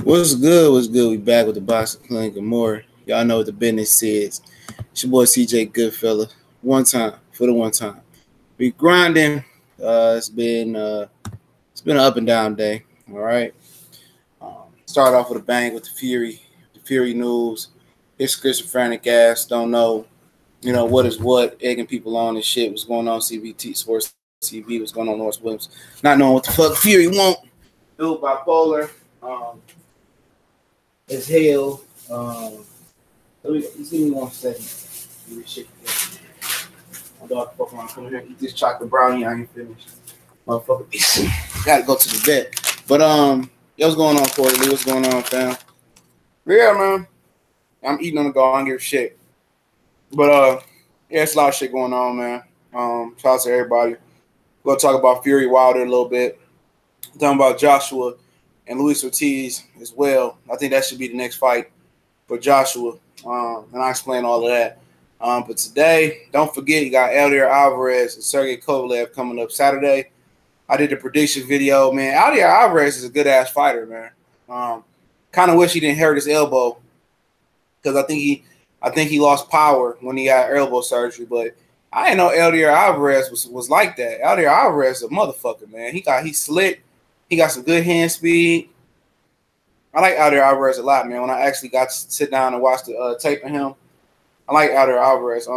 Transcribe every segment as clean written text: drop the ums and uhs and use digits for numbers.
What's good? What's good? We back with the Boxing Clinic and more. Y'all know what the business is. It's your boy CJ Goodfella. One time for the one time. We grinding. It's been an up and down day. All right. Start off with a bang with the Fury. The Fury news. It's schizophrenic ass. Don't know. What is what, egging people on and shit. What's going on? CBT Sports TV. What's going on? North Williams. Not knowing what the fuck Fury want. Dude, bipolar. As hell. Let me see me 1 second. Give me shit together. My dog fuck around, come here, eat this chocolate brownie. I ain't finished. Motherfucker, gotta go to the vet. But what's going on, Corey? What's going on, fam? Yeah, man. I'm eating on the go. I don't give a shit. But yeah, it's a lot of shit going on, man. Shout out to everybody. We're gonna talk about Fury Wilder a little bit. Talking about Joshua and Luis Ortiz as well. I think that should be the next fight for Joshua. And I explain all of that. But today, don't forget, you got Alvarez and Sergey Kovalev coming up Saturday. I did the prediction video, man. Alvarez is a good-ass fighter, man. Kind of wish he didn't hurt his elbow because I think he lost power when he got elbow surgery. But I didn't know Alvarez was like that. Alvarez is a motherfucker, man. He's slick. He got some good hand speed. I like Alvarez a lot, man. When I actually got to sit down and watch the tape of him, I like Alvarez.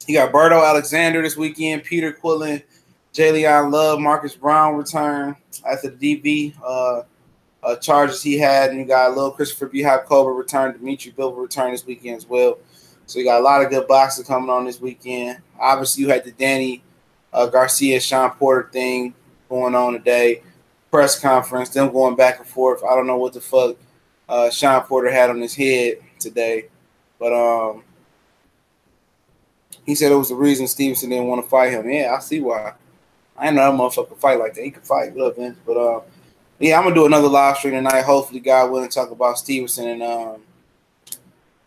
He got Berto Alexander this weekend, Peter Quillen, Jalen Love, Marcus Brown return after the DV charges he had, and you got a little Christopher Beehive Cobra return, Dimitri Bivol return this weekend as well. So you got a lot of good boxing coming on this weekend. Obviously, you had the Danny Garcia, Sean Porter thing going on today. Press conference, them going back and forth. I don't know what the fuck Sean Porter had on his head today, but he said it was the reason Stevenson didn't want to fight him. Yeah, I see why. I didn't know that motherfucker fight like that. He could fight, look, man. But yeah, I'm gonna do another live stream tonight. Hopefully, God willing, talk about Stevenson and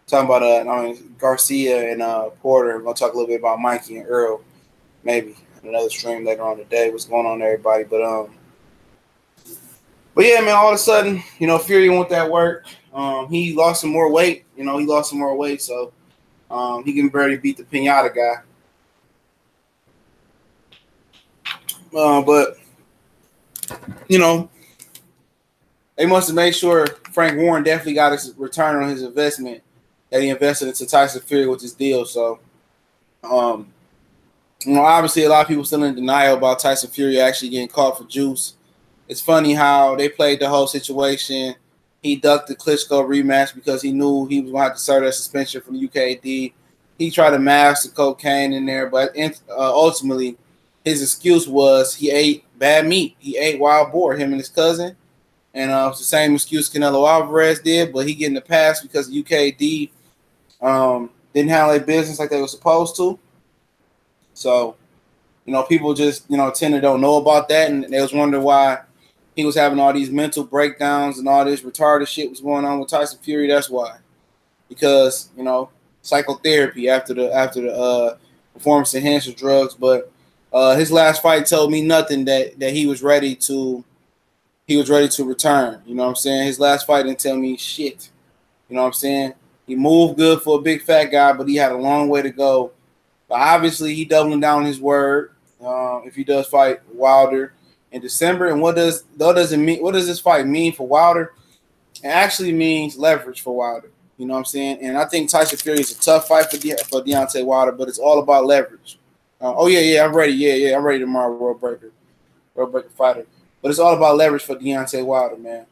talking about Garcia and Porter. We're gonna talk a little bit about Mikey and Earl, maybe another stream later on today. What's going on, everybody? But yeah, man, all of a sudden, Fury want that work. He lost some more weight. So he can barely beat the Pinata guy. But they must have made sure Frank Warren definitely got his return on his investment that he invested into Tyson Fury with this deal. So, obviously, a lot of people still in denial about Tyson Fury actually getting caught for juice. It's funny how they played the whole situation. He ducked the Klitschko rematch because he knew he was going to have to serve that suspension from UKD. He tried to mask the cocaine in there, but ultimately his excuse was he ate bad meat. He ate wild boar, him and his cousin. And it's the same excuse Canelo Alvarez did, but he getting the pass because UKD didn't handle their business like they were supposed to. So, people just, tend to don't know about that, and they was wondering why he was having all these mental breakdowns and all this retarded shit was going on with Tyson Fury. That's why, because psychotherapy after the performance enhancing drugs. But his last fight told me nothing that he was ready to return. You know what I'm saying? His last fight didn't tell me shit. You know what I'm saying? He moved good for a big fat guy, but he had a long way to go. But obviously, he doubling down his word if he does fight Wilder in December. And what does it mean? What does this fight mean for Wilder? It actually means leverage for Wilder. You know what I'm saying? And I think Tyson Fury is a tough fight for Deontay Wilder, but it's all about leverage. I'm ready. Yeah, I'm ready tomorrow, World Breaker fighter. But it's all about leverage for Deontay Wilder, man.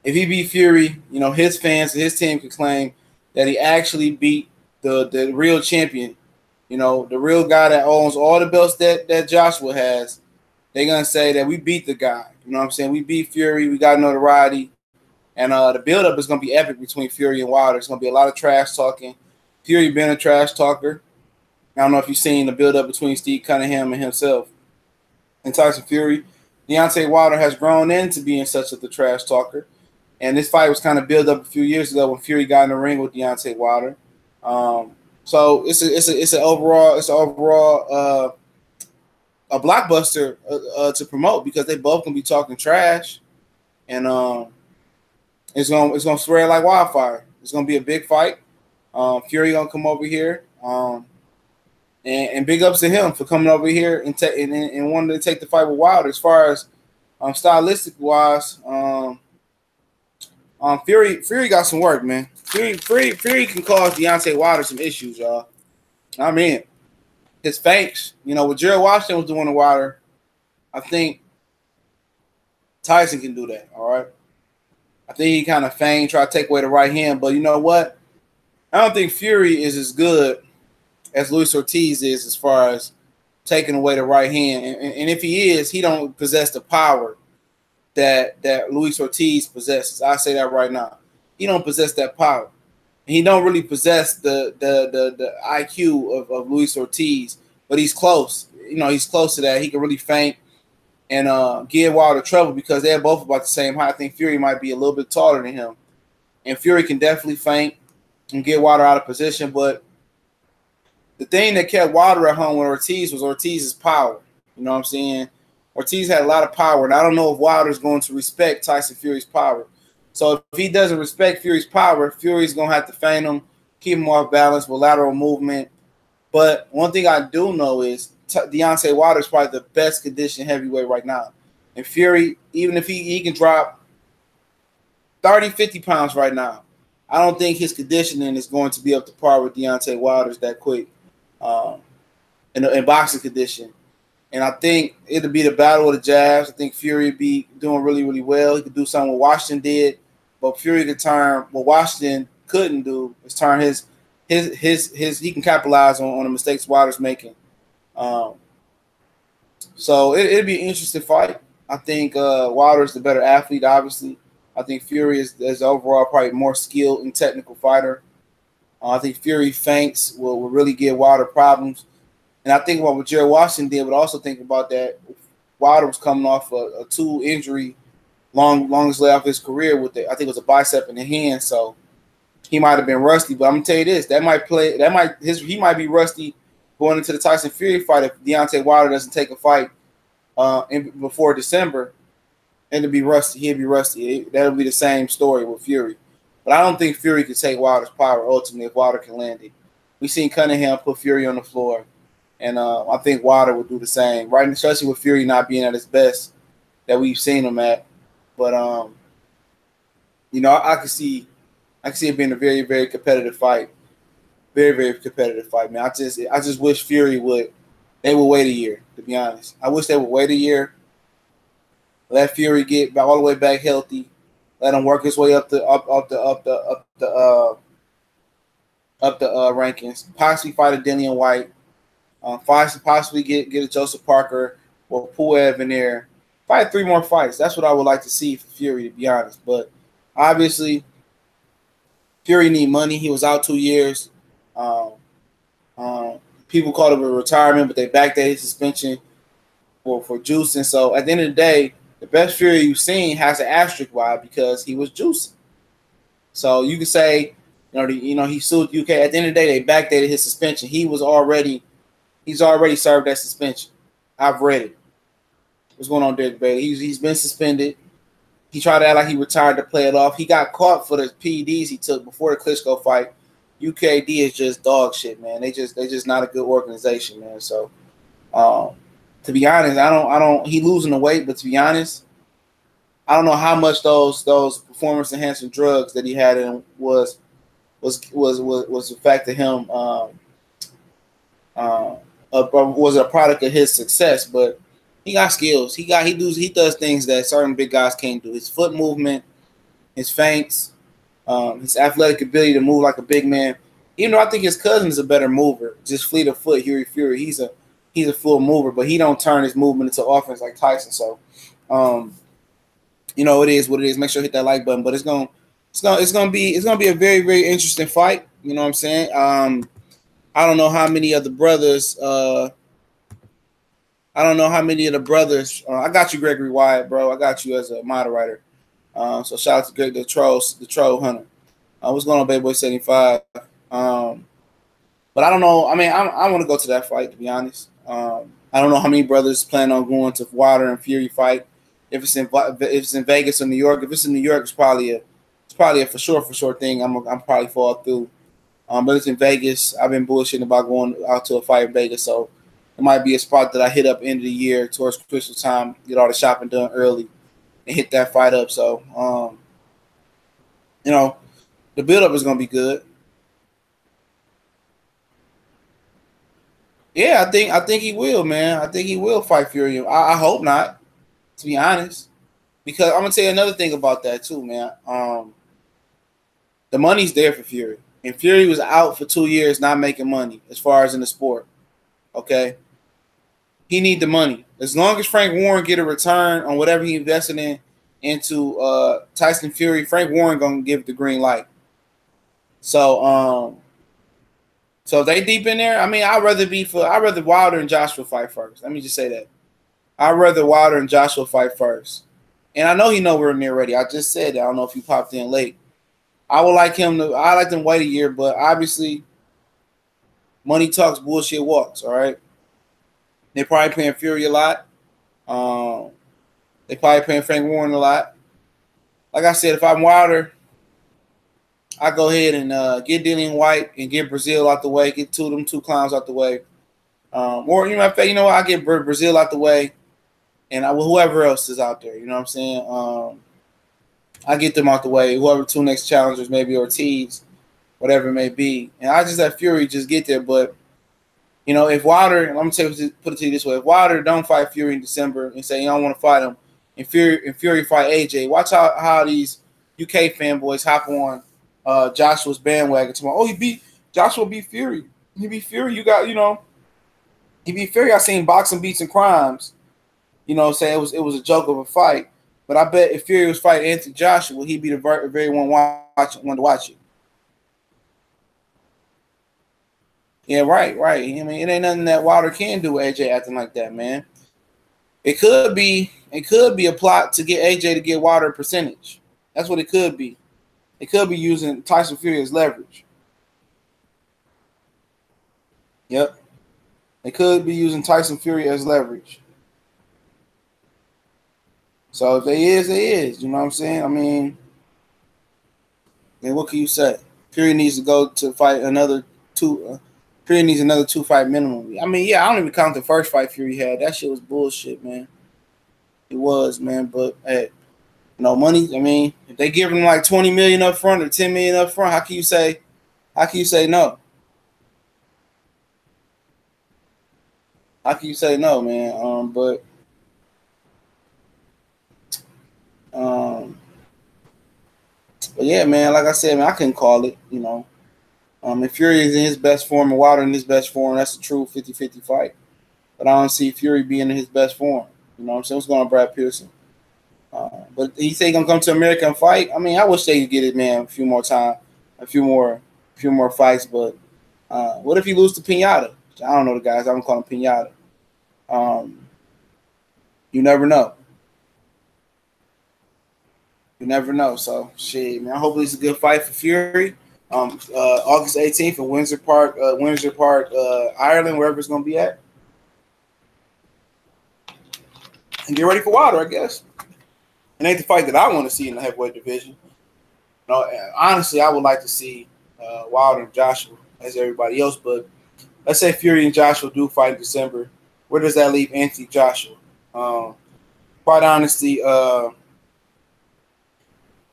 If he beat Fury, his fans and his team can claim that he actually beat the real champion, the real guy that owns all the belts that Joshua has. They're going to say that we beat the guy. You know what I'm saying? We beat Fury. We got notoriety. And the buildup is going to be epic between Fury and Wilder. It's going to be a lot of trash talking. Fury being a trash talker. I don't know if you've seen the buildup between Steve Cunningham and himself and Tyson Fury. Deontay Wilder has grown into being such a trash talker. And this fight was kind of built up a few years ago when Fury got in the ring with Deontay Wilder. So it's an overall a blockbuster to promote because they both can be talking trash. and it's gonna spread like wildfire. It's gonna be a big fight. Fury gonna come over here. And big ups to him for coming over here and wanting to take the fight with Wilder. As far as stylistic wise, Fury got some work, man. Fury can cause Deontay Wilder some issues, y'all. I mean, his feints, what Gerald Washington was doing to Wilder, I think Tyson can do that. All right, I think he kind of feign, try to take away the right hand, but you know what? I don't think Fury is as good as Luis Ortiz is as far as taking away the right hand. And if he is, he don't possess the power that Luis Ortiz possesses. I say that right now. He don't possess that power. And he don't really possess the IQ of Luis Ortiz, but he's close. He's close to that. He can really feint and give Wilder trouble because they're both about the same height. I think Fury might be a little bit taller than him. And Fury can definitely feint and get Wilder out of position, but the thing that kept Wilder at home with Ortiz was Ortiz's power. You know what I'm saying? Ortiz had a lot of power, and I don't know if Wilder's going to respect Tyson Fury's power. So if he doesn't respect Fury's power, Fury's going to have to feint him, keep him off balance with lateral movement. But one thing I do know is Deontay Wilder is probably the best conditioned heavyweight right now. And Fury, even if he can drop 30, 50 pounds right now, I don't think his conditioning is going to be up to par with Deontay Wilder's that quick. In boxing condition. And I think it'll be the battle of the jabs. I think Fury would be doing really, really well. He could do something what Washington did, but Fury could turn what Washington couldn't do is turn his he can capitalize on the mistakes Wilder's making. So it'd be an interesting fight. I think Wilder's the better athlete, obviously. I think Fury is overall probably more skilled and technical fighter. I think Fury feints will really give Wilder problems. And I think about what Gerald Washington did, but also think about that Wilder was coming off a two injury, longest lay off his career with I think it was a bicep and a hand. So he might have been rusty. But I'm gonna tell you this, he might be rusty going into the Tyson Fury fight if Deontay Wilder doesn't take a fight before December, and to be rusty, he'll be rusty. That'll be the same story with Fury. But I don't think Fury can take Wilder's power ultimately if Wilder can land it. We've seen Cunningham put Fury on the floor, and I think Wilder would do the same, right? Especially with Fury not being at his best that we've seen him at. But I can see it being a very, very competitive fight, very, very competitive fight, man. I just wish Fury would wait a year. To be honest, I wish they would wait a year, let Fury get all the way back healthy. Let him work his way up the rankings. Possibly fight a Dillian White. Possibly get a Joseph Parker or Puev in there. Fight 3 more fights. That's what I would like to see for Fury, to be honest. But obviously, Fury need money. He was out 2 years. People called it a retirement, but they backdated his suspension for juicing. So at the end of the day, the best Fury you've seen has an asterisk by it because he was juicing. So you can say, he sued UK. At the end of the day, they backdated his suspension. He's already served that suspension. I've read it. What's going on, Derek Bailey? He's been suspended. He tried to act like he retired to play it off. He got caught for the PEDs he took before the Klitschko fight. UKD is just dog shit, man. They just not a good organization, man. So to be honest, I don't he losing the weight, but to be honest, I don't know how much those performance enhancing drugs that he had in was the fact of him was a product of his success, but he got skills. He does things that certain big guys can't do. His foot movement, his feints, his athletic ability to move like a big man. Even though I think his cousin is a better mover, just fleet of foot, Huey Fury. He's a full mover, but he don't turn his movement into offense like Tyson. So, it is what it is. Make sure you hit that like button. But it's gonna be a very, very interesting fight. You know what I'm saying? I don't know how many of the brothers. I got you, Gregory Wyatt, bro. I got you as a moderator. So shout out to Greg, the troll hunter. What's going on, Baby Boy 75? But I don't know. I mean, I want to go to that fight, to be honest. I don't know how many brothers plan on going to Wilder and Fury fight. if it's in Vegas or New York. If it's in New York, it's probably a for sure thing. I'm probably fall through. But it's in Vegas. I've been bullshitting about going out to a fight in Vegas, so it might be a spot that I hit up end of the year towards Christmas time, get all the shopping done early, and hit that fight up. So, the build up is gonna be good. Yeah, I think he will, man. I think he will fight Fury. I hope not, to be honest, because I'm gonna tell you another thing about that too, man. The money's there for Fury, and Fury was out for 2 years not making money as far as in the sport. Okay, he need the money. As long as Frank Warren get a return on whatever he invested into Tyson Fury, Frank Warren gonna give the green light. So so if they deep in there, I mean, I'd rather Wilder and Joshua fight first. Let me just say that. I'd rather Wilder and Joshua fight first. And I know he nowhere near ready. I just said that. I don't know if you popped in late. I like them to wait a year, but obviously money talks, bullshit walks, all right? They're probably paying Fury a lot. They probably paying Frank Warren a lot. Like I said, if I'm Wilder, I go ahead and get Dillian White and get Brazil out the way, get two clowns out the way. Or I get Brazil out the way, and whoever else is out there, you know what I'm saying? I get them out the way. Whoever two next challengers, maybe Ortiz, whatever it may be, and I just let Fury just get there. But if Wilder, I'm gonna put it to you this way: if Wilder don't fight Fury in December and say you don't want to fight him, and Fury fight AJ, watch how these UK fanboys hop on Joshua's bandwagon tomorrow. Oh, Joshua beat Fury. He beat Fury. He beat Fury. I seen boxing beats and crimes. Say it was a joke of a fight. But I bet if Fury was fighting Anthony Joshua, he'd be the very one to watch it. Yeah, right. I mean, it ain't nothing that Wilder can do with AJ acting like that, man. It could be a plot to get AJ to get Wilder a percentage. That's what it could be. It could be using Tyson Fury as leverage. Yep. They could be using Tyson Fury as leverage. So if they is. You know what I'm saying? I mean, then what can you say? Fury needs to go to fight another two. Fury needs another 2-fight minimum. I mean, yeah, I don't even count the first fight Fury had. That shit was bullshit, man. It was, man. But hey, money. I mean, if they give him like $20 million up front or $10 million up front, how can you say no? How can you say no, man? But yeah, man. Like I said, man, I couldn't call it. If Fury is in his best form and Wilder in his best form, that's a true 50-50 fight. But I don't see Fury being in his best form. You know what I'm saying? What's going on, Brad Pearson? But he say he's gonna come to America and fight. I mean, I wish they could get it, man, a few more fights. But what if he lose to Pinata? I don't know the guys. I'm calling him Pinata. You never know. You never know. So shit, man. Hopefully it's a good fight for Fury. August 18th in Windsor Park, Ireland, wherever it's gonna be at. And get ready for Wilder, I guess. It ain't the fight that I want to see in the heavyweight division. Honestly, I would like to see Wilder and Joshua as everybody else. But let's say Fury and Joshua do fight in December. Where does that leave Anthony Joshua? Quite honestly, I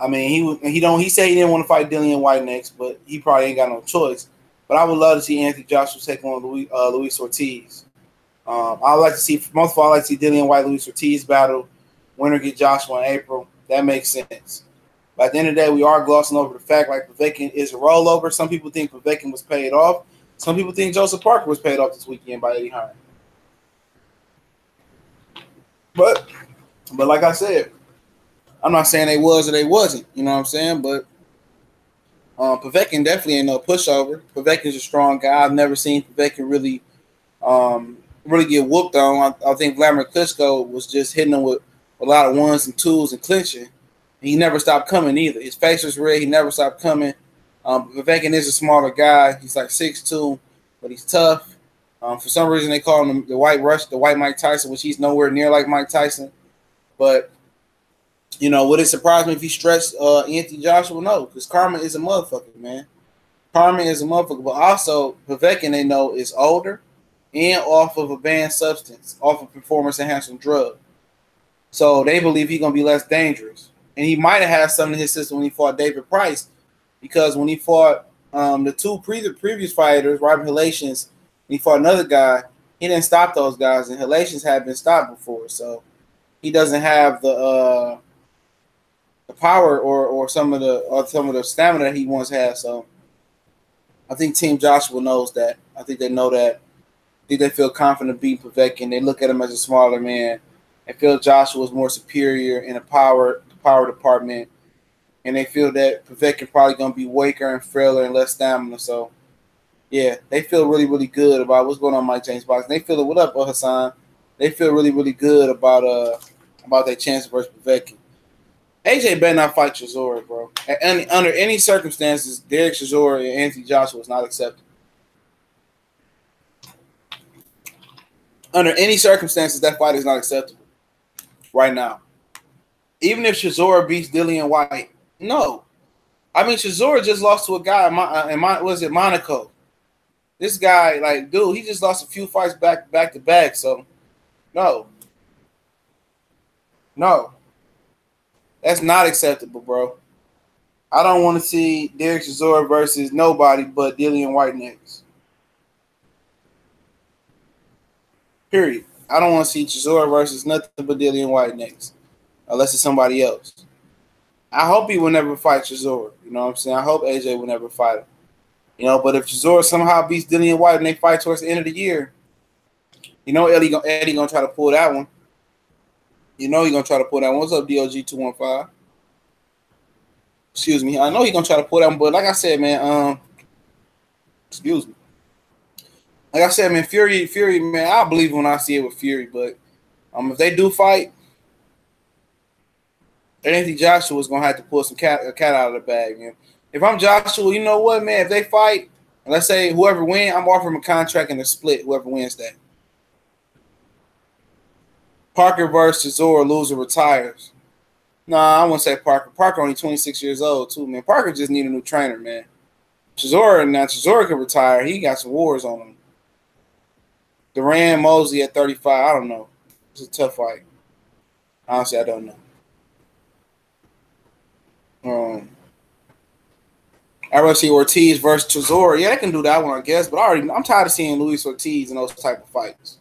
mean, he said he didn't want to fight Dillian White next, but he probably ain't got no choice. But I would love to see Anthony Joshua take on Luis Ortiz. I'd like to see Dillian White, Luis Ortiz battle. Winner get Joshua in April. That makes sense. But at the end of the day, we are glossing over the fact like Povetkin is a rollover. Some people think Povetkin was paid off. Some people think Joseph Parker was paid off this weekend by Eddie Hearn. But like I said, I'm not saying they was or they wasn't. You know what I'm saying? But Povetkin definitely ain't no pushover. Povetkin's a strong guy. I've never seen Povetkin really get whooped on. I think Vladimir Klitschko was just hitting him with a lot of ones and twos and clinching. He never stopped coming either. His face was red. He never stopped coming. Povetkin is a smaller guy. He's like 6'2", but he's tough. For some reason, they call him the White Rush, the White Mike Tyson, which he's nowhere near like Mike Tyson. But You know, would it surprise me if he stretched Anthony Joshua? No, because Karma is a motherfucker, man. Karma is a motherfucker. But also, Povetkin, they know, is older and off of a banned substance, off of performance-enhancing drug. So they believe he's going to be less dangerous. And he might have had something in his system when he fought David Price, because when he fought the two previous fighters, Robert Halations, he fought another guy, he didn't stop those guys, and Halations had been stopped before. So he doesn't have the power or some of the stamina that he once had. So I think Team Joshua knows that. I think they know that. I think they feel confident beating Povetkin. They look at him as a smaller man and feel Joshua is more superior in the power department. And they feel that Povetkin probably going to be weaker and frailer and less stamina. So, yeah, they feel really, really good about what's going on Mike James Boxing. They feel it. What up, Hassan? They feel really, really good about their chance versus Povetkin. AJ better not fight Chisora, bro. Under any circumstances, Derek Chisora and Anthony Joshua is not acceptable. Under any circumstances, that fight is not acceptable right now. Even if Chisora beats Dillian White, no. I mean, Chisora just lost to a guy in Monaco. This guy, like, dude, he just lost a few fights back to back. So, no. That's not acceptable, bro. I don't want to see Derek Chisora versus nobody but Dillian White next. Period. I don't want to see Chisora versus nothing but Dillian White next, unless it's somebody else. I hope he will never fight Chisora. You know what I'm saying? I hope AJ will never fight him. You know, but if Chisora somehow beats Dillian White and they fight towards the end of the year, you know Eddie gonna try to pull that one. You know he's going to try to pull that one. What's up, DOG215? Excuse me. I know he's going to try to pull that one, but like I said, man, excuse me. Like I said, man, Fury, man, I believe when I see it with Fury, but if they do fight, Anthony Joshua is going to have to pull a cat out of the bag, man. If I'm Joshua, you know what, man, if they fight, and let's say whoever wins, I'm offering him a contract and a split, whoever wins that. Parker versus Chisora, loser retires. Nah, I wouldn't say Parker. Parker only 26 years old, too, man. Parker just need a new trainer, man. Chisora can retire. He got some wars on him. Duran Mosley at 35, I don't know. It's a tough fight. Honestly, I don't know. I'd rather see Ortiz versus Chisora. Yeah, they can do that one, I guess. But I'm tired of seeing Luis Ortiz in those type of fights.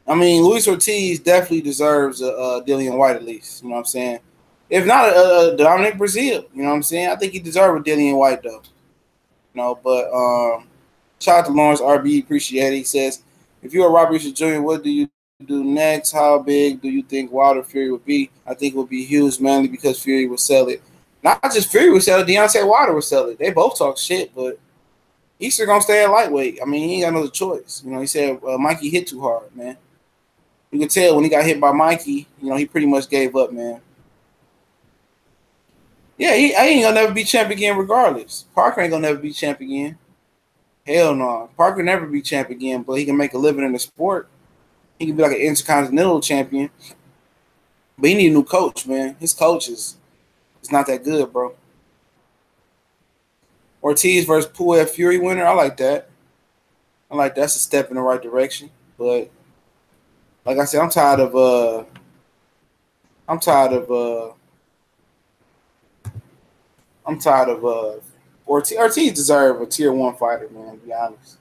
I mean, Luis Ortiz definitely deserves a Dillian White at least. You know what I'm saying? If not a Dominic Brazil, you know what I'm saying? I think he deserves a Dillian White, though. You know, but shout out to Lawrence RB. Appreciate it. He says, if you're a Robert Richard Jr., what do you do next? How big do you think Wilder Fury would be? I think it would be huge, mainly because Fury would sell it. Not just Fury would sell it, Deontay Wilder would sell it. They both talk shit, but Easter going to stay at lightweight. I mean, he ain't got no other choice. You know, he said Mikey hit too hard, man. You could tell when he got hit by Mikey, you know, he pretty much gave up, man. Yeah, I ain't going to never be champ again regardless. Parker ain't going to never be champ again. Hell no. Parker never be champ again, but he can make a living in the sport. He can be like an intercontinental champion. But he need a new coach, man. His coach is not that good, bro. Ortiz versus Puel Fury winner, I like that. That's a step in the right direction. But like I said, I'm tired of Ortiz deserve a tier 1 fighter, man, to be honest.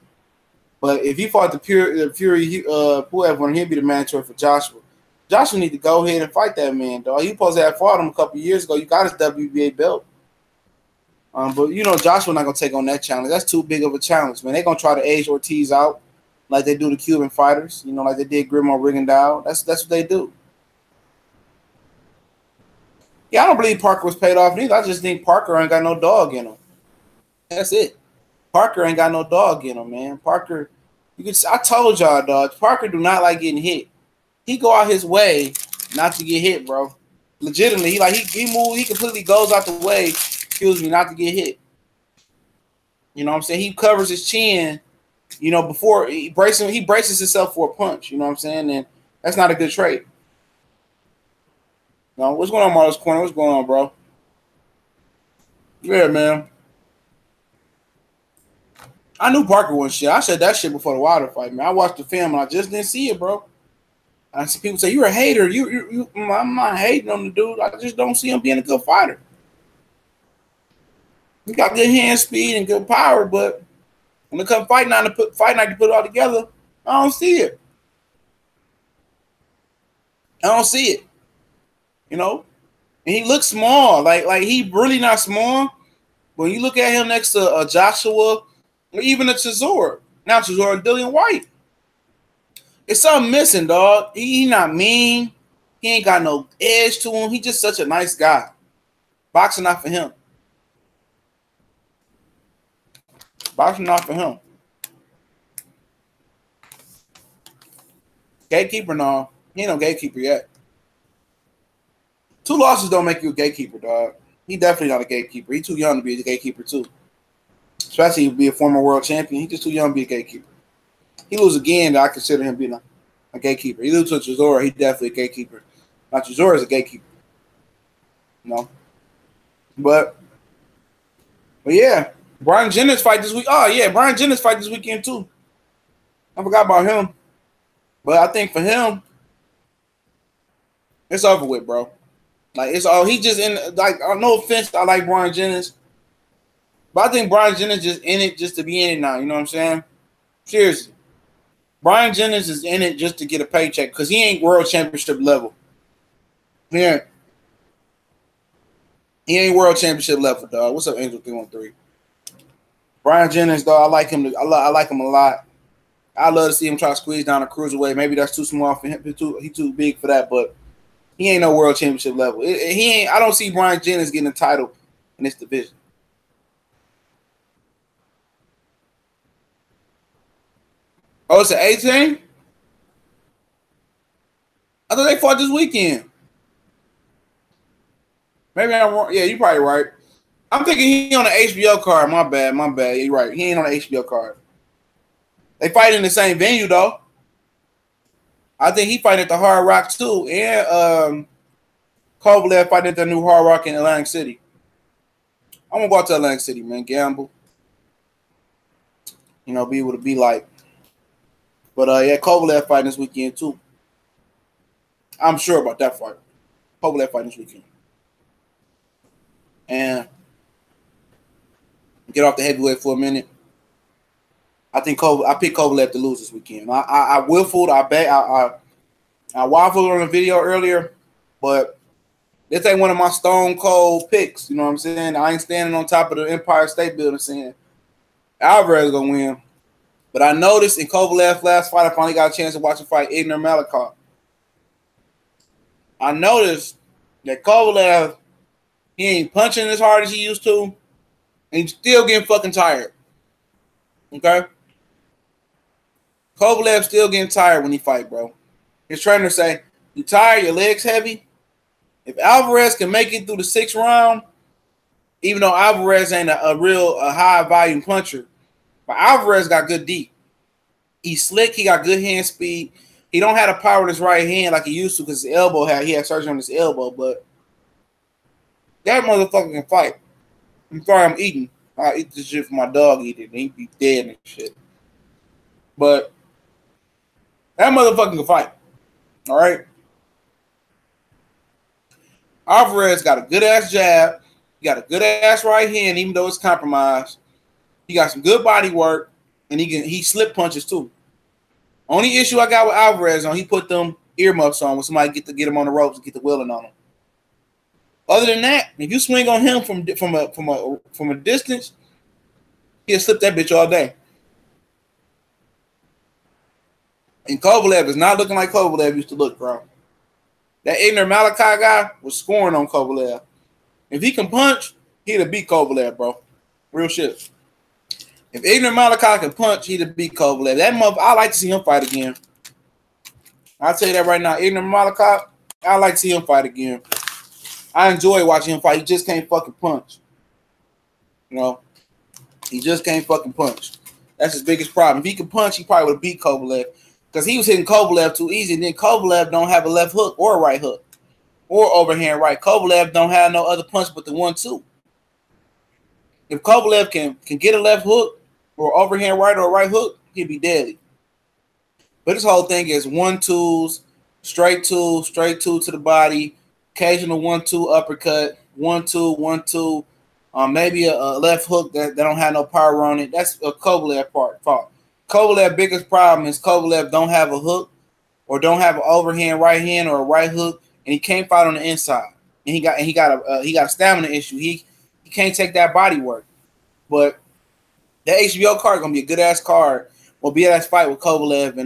But if he fought the Fury Puel winner, he'd be the mandatory for Joshua. Joshua need to go ahead and fight that man, dog. He supposed to have fought him a couple years ago. You got his WBA belt. But you know Joshua not gonna take on that challenge. That's too big of a challenge, man. They're gonna try to age Ortiz out like they do the Cuban fighters, you know, like they did Grimo Rigondeaux. That's what they do. Yeah, I don't believe Parker was paid off neither. I just think Parker ain't got no dog in him. That's it. Parker ain't got no dog in him, man. Parker, I told y'all, dog. Parker do not like getting hit. He go out his way not to get hit, bro. Legitimately, he completely goes out the way, not to get hit. You know what I'm saying? He covers his chin, you know, before he braces himself for a punch, you know what I'm saying? And that's not a good trait. No, what's going on, Marlo's Corner? What's going on, bro? Yeah, man. I knew Parker was shit. I said that shit before the Wilder fight, man. I watched the film and I just didn't see it, bro. I see people say, you're a hater. I'm not hating on the dude. I just don't see him being a good fighter. He got good hand speed and good power, but when it comes fight night to put it all together, I don't see it. I don't see it. You know? And he looks small. Like he really not small. When you look at him next to Joshua or even a Chisora, now Chisora and Dillian White, it's something missing, dog. He not mean. He ain't got no edge to him. He just such a nice guy. Boxing not for him. Boxing not for him. Gatekeeper, no. He ain't no gatekeeper yet. 2 losses don't make you a gatekeeper, dog. He definitely not a gatekeeper. He's too young to be a gatekeeper, too. Especially if he be a former world champion. He's just too young to be a gatekeeper. He lose again, I consider him being a gatekeeper. He lose to Chisora, he definitely a gatekeeper. Now, Chisora is a gatekeeper. No. But yeah. Brian Jennings fight this week. Oh, yeah, Brian Jennings fight this weekend, too. I forgot about him. But I think for him, it's over with, bro. Like, it's all he just in, like, no offense, I like Brian Jennings. But I think Brian Jennings just in it just to be in it now. You know what I'm saying? Seriously. Brian Jennings is in it just to get a paycheck because he ain't world championship level. Yeah. He ain't world championship level, dog. What's up, Angel 313? Brian Jennings, dog, I like him. I like him a lot. I love to see him try to squeeze down a cruiserweight. Maybe that's too small for him. He's too big for that, but he ain't no world championship level. He ain't. I don't see Brian Jennings getting a title in this division. Oh, it's an 18? I thought they fought this weekend. Maybe I'm wrong. Yeah, you're probably right. I'm thinking he on the HBO card. My bad. Yeah, you're right. He ain't on the HBO card. They fight in the same venue, though. I think he fighting at the Hard Rock, too. And Kovalev fighting at the new Hard Rock in Atlantic City. I'm going to go out to Atlantic City, man. Gamble. You know, be what it be like. But, yeah, Kovalev fighting this weekend, too. I'm sure about that fight. Kovalev fighting this weekend. And get off the heavyweight for a minute. I think I picked Kovalev to lose this weekend. I whiffled. I waffled on a video earlier, but this ain't one of my stone cold picks. You know what I'm saying? I ain't standing on top of the Empire State Building saying Alvarez gonna win. But I noticed in Kovalev's last fight, I finally got a chance to watch him fight Igor Malakov. I noticed that Kovalev, he ain't punching as hard as he used to, and he's still getting fucking tired. Okay? Kovalev still getting tired when he fight, bro. His trainer say, you tired, your legs heavy? If Alvarez can make it through the 6th round, even though Alvarez ain't a real high-volume puncher, but Alvarez got good deep. He's slick. He got good hand speed. He don't have the power in his right hand like he used to because his elbow he had surgery on his elbow, but that motherfucker can fight. I'm sorry I'm eating. I eat this shit for my dog eat it. He'd be dead and shit. But that motherfucker can fight. All right? Alvarez got a good-ass jab. He got a good-ass right hand, even though it's compromised. He got some good body work, and he slip punches, too. Only issue I got with Alvarez he put them earmuffs on when somebody get him on the ropes and get the wheeling on him. Other than that, if you swing on him from a distance, he'll slip that bitch all day. And Kovalev is not looking like Kovalev used to look, bro. That Igor Malakov guy was scoring on Kovalev. If he can punch, he'd have beat Kovalev, bro. Real shit. If Igor Malakov can punch, he'd have beat Kovalev. That mother, I like to see him fight again. I'll tell you that right now. Igor Malakov, I like to see him fight again. I enjoy watching him fight. He just can't fucking punch. You know, he just can't fucking punch. That's his biggest problem. If he could punch, he probably would have beat Kovalev because he was hitting Kovalev too easy. And then Kovalev don't have a left hook or a right hook. or overhand right. Kovalev don't have no other punch but the 1-2. If Kovalev can get a left hook or overhand right or right hook, he'd be deadly. But this whole thing is 1-2s, straight two to the body, occasional 1-2 uppercut, 1-2, 1-2, maybe a left hook that don't have no power on it. That's a Kovalev fault. Kovalev's biggest problem is Kovalev don't have a hook or don't have an overhand right hand or a right hook, and he can't fight on the inside. And he got a stamina issue. He can't take that body work. But that HBO card gonna be a good ass card. Will be a ass fight with Kovalev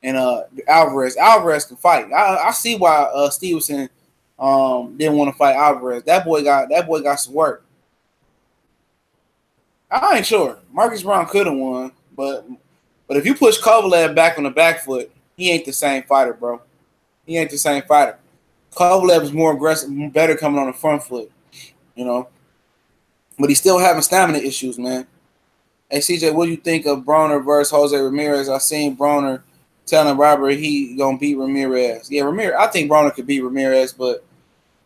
and Alvarez. Alvarez can fight. I see why Stevenson didn't want to fight Alvarez. That boy got some work. I ain't sure. Marcus Brown could have won, but if you push Kovalev back on the back foot, he ain't the same fighter, bro. He ain't the same fighter. Kovalev is more aggressive, better coming on the front foot, you know. But he's still having stamina issues, man. Hey, CJ, what do you think of Broner versus Jose Ramirez? I seen Broner telling Robert he gonna beat Ramirez. Yeah, Ramirez. I think Broner could beat Ramirez, but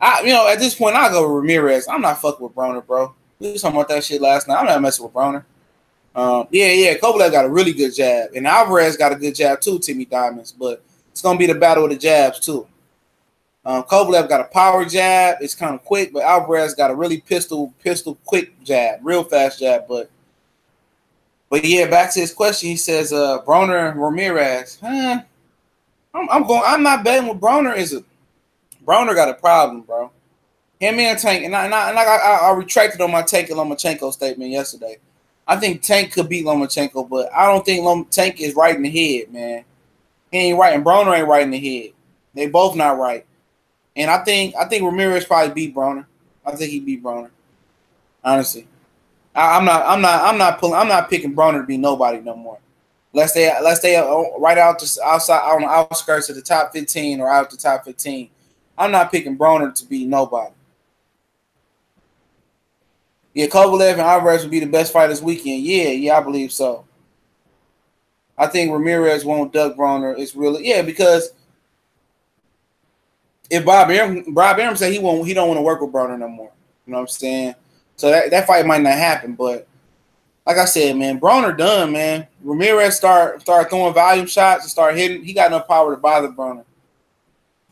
at this point, I go with Ramirez. I'm not fucking with Broner, bro. We was talking about that shit last night. I'm not messing with Broner. Kovalev got a really good jab, and Alvarez got a good jab too, Timmy Diamonds. But it's gonna be the battle of the jabs too. Kovalev got a power jab. It's kind of quick, but Alvarez got a really pistol quick jab, real fast jab. But yeah, back to his question. He says, Broner and Ramirez. I'm not betting with Broner. Broner got a problem, bro. Him and Tank, and I retracted on my Tank and Lomachenko statement yesterday. I think Tank could beat Lomachenko, but I don't think Tank is right in the head, man. He ain't right, and Broner ain't right in the head. They both not right. And I think Ramirez probably beat Broner. I think he beat Broner. Honestly, I'm not picking Broner to be nobody no more. Let's stay right outside on the outskirts of the top 15 or out the top 15. I'm not picking Broner to be nobody. Yeah, Kovalev and Alvarez would be the best fight this weekend. Yeah, I believe so. I think Ramirez won't duck Broner. It's really because if Bob Arum said he don't want to work with Broner no more. You know what I'm saying? So that fight might not happen. But like I said, man, Broner done, man. Ramirez start throwing volume shots and start hitting. He got enough power to bother Broner.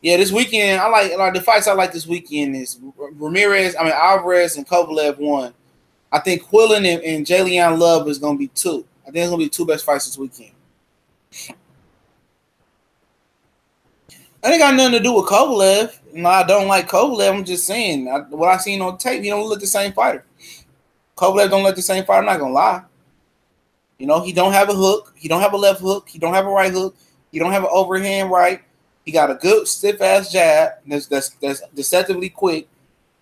Yeah, this weekend I like the fights I like this weekend is Alvarez and Kovalev 1. I think Quillen and Jalen Love is gonna be 2. I think it's gonna be the 2 best fights this weekend. That ain't got nothing to do with Kovalev. No, I don't like Kovalev. I'm just saying what I seen on tape. He don't look the same fighter. Kovalev don't look the same fighter. I'm not gonna lie. You know, he don't have a hook. He don't have a left hook. He don't have a right hook. He don't have an overhand right. He got a good stiff ass jab that's deceptively quick.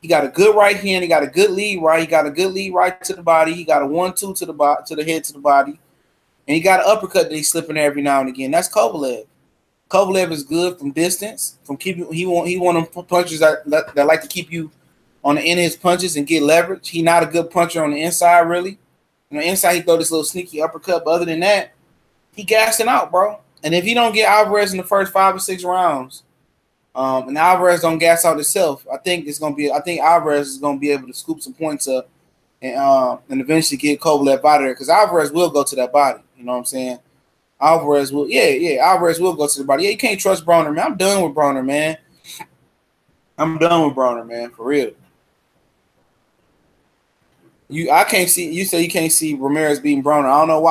He got a good right hand. He got a good lead right. He got a good lead right to the body. He got a 1-2 to the head to the body, and he got an uppercut that he's slipping every now and again. That's Kovalev. Kovalev is good from distance. From keeping he one of them punchers that like to keep you on the end of his punches and get leverage. He not a good puncher on the inside really. On the inside he throw this little sneaky uppercut, but other than that, he gassing out, bro. And if he don't get Alvarez in the first 5 or 6 rounds, and Alvarez don't gas out himself, I think Alvarez is gonna be able to scoop some points up and eventually get Kovalev out of there because Alvarez will go to that body. You know what I'm saying? Alvarez will, Alvarez will go to the body. Yeah, you can't trust Broner, man. I'm done with Broner, man. For real. You say you can't see Ramirez beating Broner. I don't know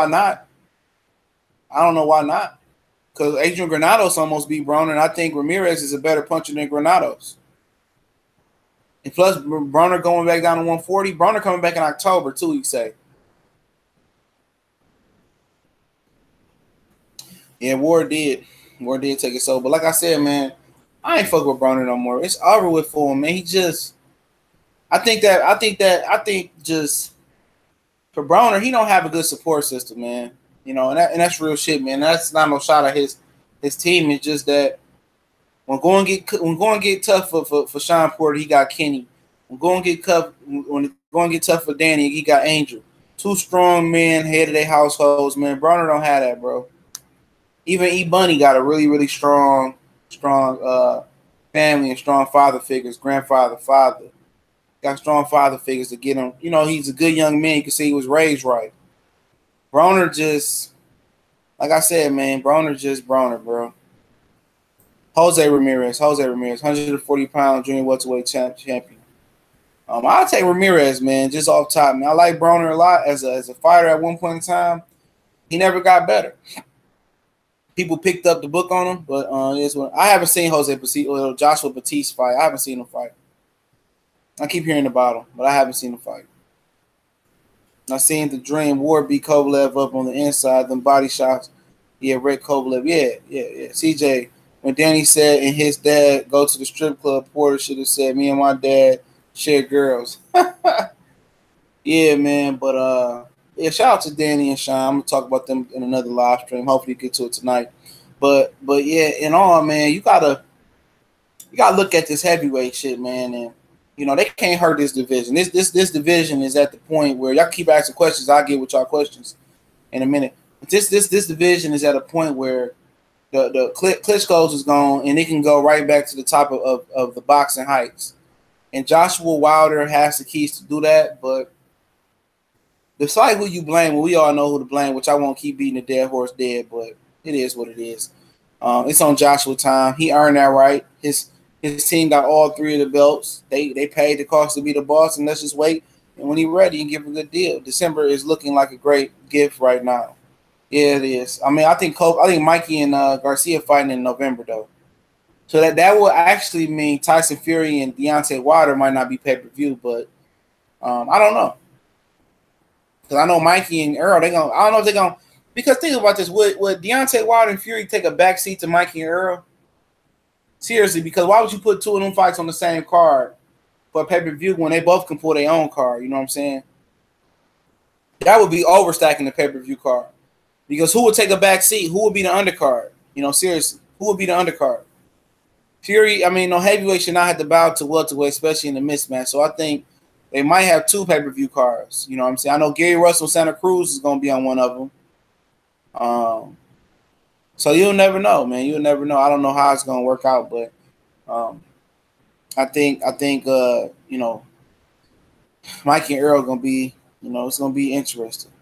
why not. Because Adrian Granados almost beat Broner, and I think Ramirez is a better puncher than Granados. And plus, Broner going back down to 140. Broner coming back in October, too, you say. Yeah, Ward did take it so. But like I said, man, I ain't fucking with Broner no more. It's over with for him, man. I think for Broner, he don't have a good support system, man. You know, and that's real shit, man. That's not no shot at his team. It's just that when going get tough for Sean Porter, he got Kenny. When going get tough for Danny, he got Angel. 2 strong men, head of their households, man. Broner don't have that, bro. Even E Bunny got a really, really strong family family and strong father figures, grandfather, father. Got strong father figures to get him. You know, he's a good young man. You can see he was raised right. Broner just, like I said, man, Broner just Broner, bro. Jose Ramirez, 140-pound junior welterweight champion. I'll take Ramirez, man, just off top. Man, I like Broner a lot as a fighter at one point in time. He never got better. People picked up the book on him, but I haven't seen Joshua Batiste fight. I haven't seen him fight. I keep hearing about him, but I haven't seen him fight. I seen the Dream Ward beat Kovalev up on the inside, them body shots. Yeah, Red Kovalev. Yeah. CJ, when Danny said and his dad go to the strip club, Porter should have said, me and my dad share girls. Yeah, man. But yeah, shout out to Danny and Sean. I'm gonna talk about them in another live stream. Hopefully get to it tonight. But yeah, in all, man, you gotta look at this heavyweight shit, man, and you know, they can't hurt this division. This division is at the point where y'all keep asking questions. I'll get with y'all questions in a minute. But this division is at a point where the Klitschko's is gone, and it can go right back to the top of the boxing heights. And Joshua Wilder has the keys to do that. But decide who you blame. Well, we all know who to blame, which I won't keep beating the dead horse dead, but it is what it is. It's on Joshua time. He earned that right. His team got all three of the belts. They paid the cost to be the boss, and let's just wait. And when he's ready, you can give him a good deal. December is looking like a great gift right now. Yeah, it is. I mean, I think Mikey and Garcia fighting in November though, so that will actually mean Tyson Fury and Deontay Wilder might not be pay-per-view, but I don't know, because I know Mikey and Earl I don't know if they're gonna, because think about this: would Deontay Wilder and Fury take a backseat to Mikey and Earl? Seriously, because why would you put two of them fights on the same card for a pay-per-view when they both can pull their own card? You know what I'm saying? That would be overstacking the pay-per-view card. Because who would take a back seat? Who would be the undercard? You know, seriously, who would be the undercard? Fury, I mean, no heavyweight should not have to bow to welterweight, especially in the mismatch. So I think they might have two pay-per-view cards. You know what I'm saying? I know Gary Russell Santa Cruz is going to be on one of them. So you'll never know, man. You'll never know. I don't know how it's going to work out, but I think you know, Mikey and Earl going to be, you know, it's going to be interesting.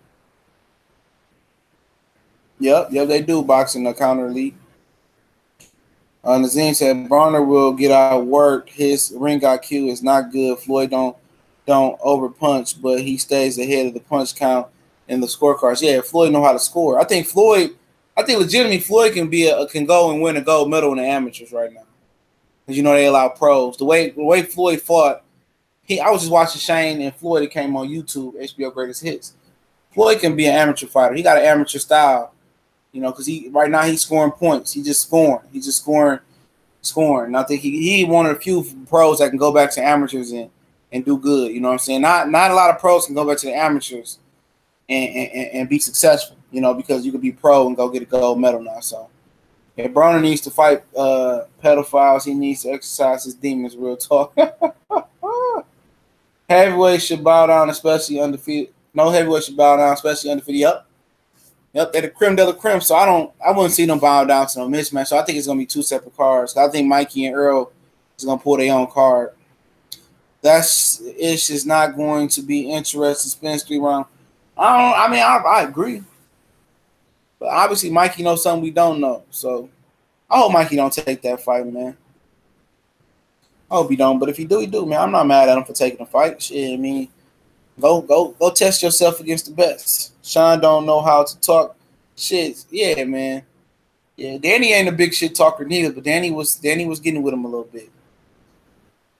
Yep, they do boxing the counter elite. Nazim said Broner will get outworked. His ring IQ is not good. Floyd don't overpunch, but he stays ahead of the punch count in the scorecards. Yeah, Floyd know how to score. I think legitimately Floyd can go and win a gold medal in the amateurs right now, because you know they allow pros. The way Floyd fought, I was just watching Shane and Floyd. It came on YouTube, HBO Greatest Hits. Floyd can be an amateur fighter. He got an amateur style, you know, because right now he's scoring points. He's just scoring. And I think he one of the few pros that can go back to amateurs and do good. You know what I'm saying? Not a lot of pros can go back to the amateurs and be successful, you know, because you could be pro and go get a gold medal now. So if Broner needs to fight pedophiles, he needs to exercise his demons, real talk. Heavyweight should bow down, especially undefeated. No heavyweight should bow down, especially undefeated. Yep, they're the creme de la creme. So I wouldn't see them bow down to no mismatch. So I think it's gonna be two separate cards. I think Mikey and Earl is gonna pull their own card. That's ish is not going to be interesting. Spence 3 round. I agree, but obviously Mikey knows something we don't know. So I hope Mikey don't take that fight, man. I hope he don't. But if he do, he do, man. I'm not mad at him for taking the fight. Shit, I mean, go test yourself against the best. Sean don't know how to talk shit. Yeah, man. Yeah, Danny ain't a big shit talker neither, but Danny was getting with him a little bit.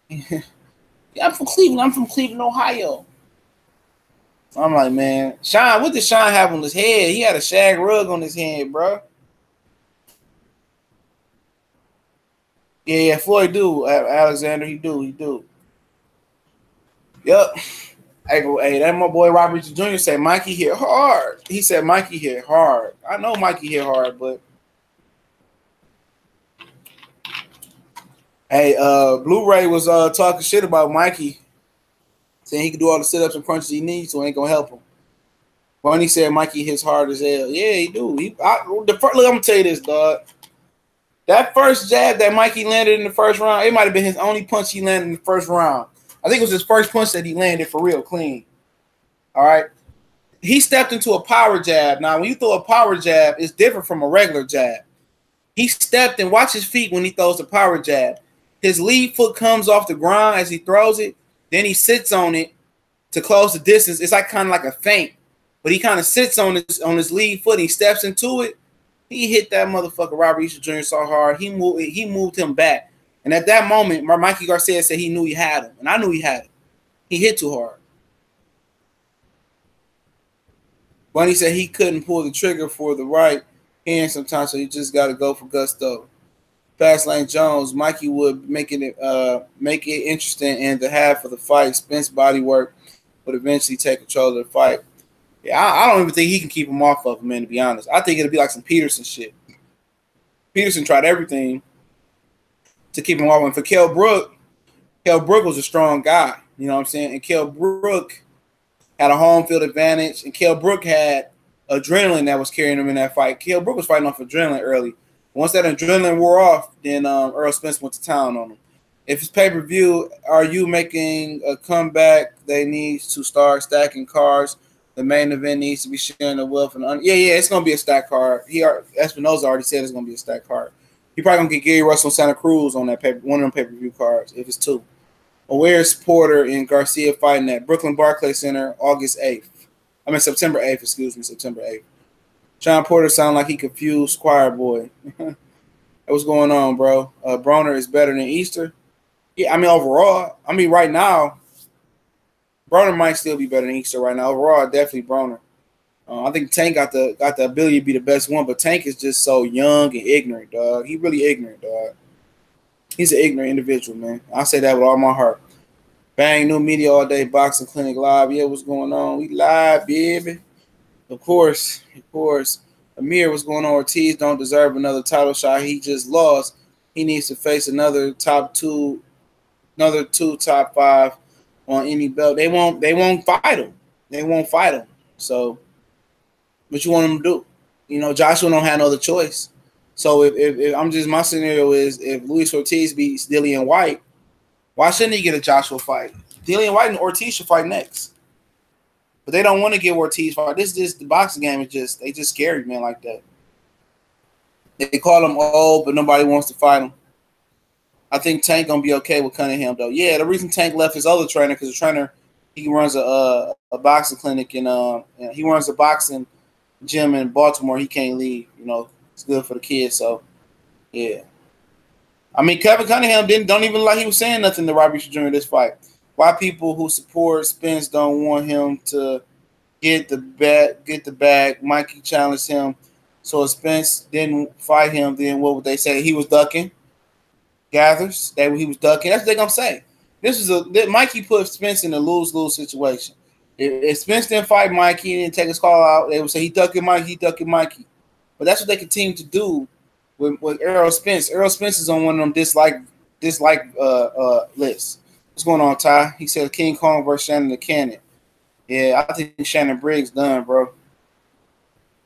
Yeah, I'm from Cleveland, Ohio. I'm like, man, Sean, what did Sean have on his head? He had a shag rug on his head, bro. Yeah, Floyd do. Alexander, he do. Yep. Hey, that my boy Robert Jr. said Mikey hit hard. He said Mikey hit hard. I know Mikey hit hard, but hey, Blu-ray was talking shit about Mikey, saying he can do all the sit-ups and crunches he needs, so it ain't gonna help him. Barney said Mikey hits hard as hell. Yeah, he do. Look, I'm gonna tell you this, dog. That first jab that Mikey landed in the first round, it might have been his only punch he landed in the first round. I think it was his first punch that he landed for real clean. All right. He stepped into a power jab. Now, when you throw a power jab, it's different from a regular jab. He stepped and watch his feet when he throws the power jab. His lead foot comes off the ground as he throws it. Then he sits on it to close the distance. It's like kind of like a feint, but he kind of sits on his lead foot. He steps into it. He hit that motherfucker Robert Easter Jr. so hard. He moved him back. And at that moment, Mikey Garcia said he knew he had him, and I knew he had him. He hit too hard. Bunny said he couldn't pull the trigger for the right hand sometimes, so you just got to go for gusto. Fast Lane Jones, Mikey would make it interesting in the half of the fight. Spence body work would eventually take control of the fight. Yeah, I don't even think he can keep him off of him, man, to be honest. I think it'll be like some Peterson shit. Peterson tried everything to keep him off him. For Kell Brook was a strong guy. You know what I'm saying? And Kell Brook had a home field advantage, and Kell Brook had adrenaline that was carrying him in that fight. Kell Brook was fighting off adrenaline early. Once that adrenaline wore off, then Earl Spence went to town on him. If it's pay-per-view, are you making a comeback? They need to start stacking cards. The main event needs to be sharing the wealth. Yeah, it's going to be a stack card. Espinoza already said it's going to be a stack card. He probably going to get Gary Russell and Santa Cruz on that one of them pay-per-view cards, if it's two. Where's Porter and Garcia fighting at? Brooklyn Barclays Center, September 8th, September 8th. Sean Porter sound like he confused Squire Boy. What's going on, bro? Broner is better than Easter. Yeah, I mean, overall. I mean, right now, Broner might still be better than Easter right now. Overall, definitely Broner. I think Tank got the ability to be the best one, but Tank is just so young and ignorant, dog. He really ignorant, dog. He's an ignorant individual, man. I say that with all my heart. Bang, new media all day, boxing clinic live. Yeah, what's going on? We live, baby. Of course. Amir, what's going on? Ortiz don't deserve another title shot. He just lost. He needs to face another two top five on any belt. They won't fight him. They won't fight him. So what you want him to do? You know, Joshua don't have no other choice. So if I'm just, my scenario is if Luis Ortiz beats Dillian White, why shouldn't he get a Joshua fight? Dillian White and Ortiz should fight next. But they don't want to give Ortiz fight. The boxing game is just, they just scary, man, like that. They call him old, but nobody wants to fight him. I think Tank gonna be okay with Cunningham though. Yeah, the reason Tank left his other trainer because the trainer, he runs a boxing clinic and he runs a boxing gym in Baltimore. He can't leave. You know, it's good for the kids. So yeah. I mean, Kevin Cunningham don't even like he was saying nothing to Robert Easter Jr. this fight. Why people who support Spence don't want him to get the bag? Mikey challenged him, so if Spence didn't fight him, then what would they say? He was ducking. Gathers that he was ducking. That's what they're gonna say. Mikey put Spence in a lose-lose situation. If Spence didn't fight Mikey and didn't take his call out, they would say he ducking Mikey. But that's what they continue to do with Errol Spence. Errol Spence is on one of them dislike lists. What's going on, Ty? He said King Kong versus Shannon the Cannon. Yeah, I think Shannon Briggs done, bro.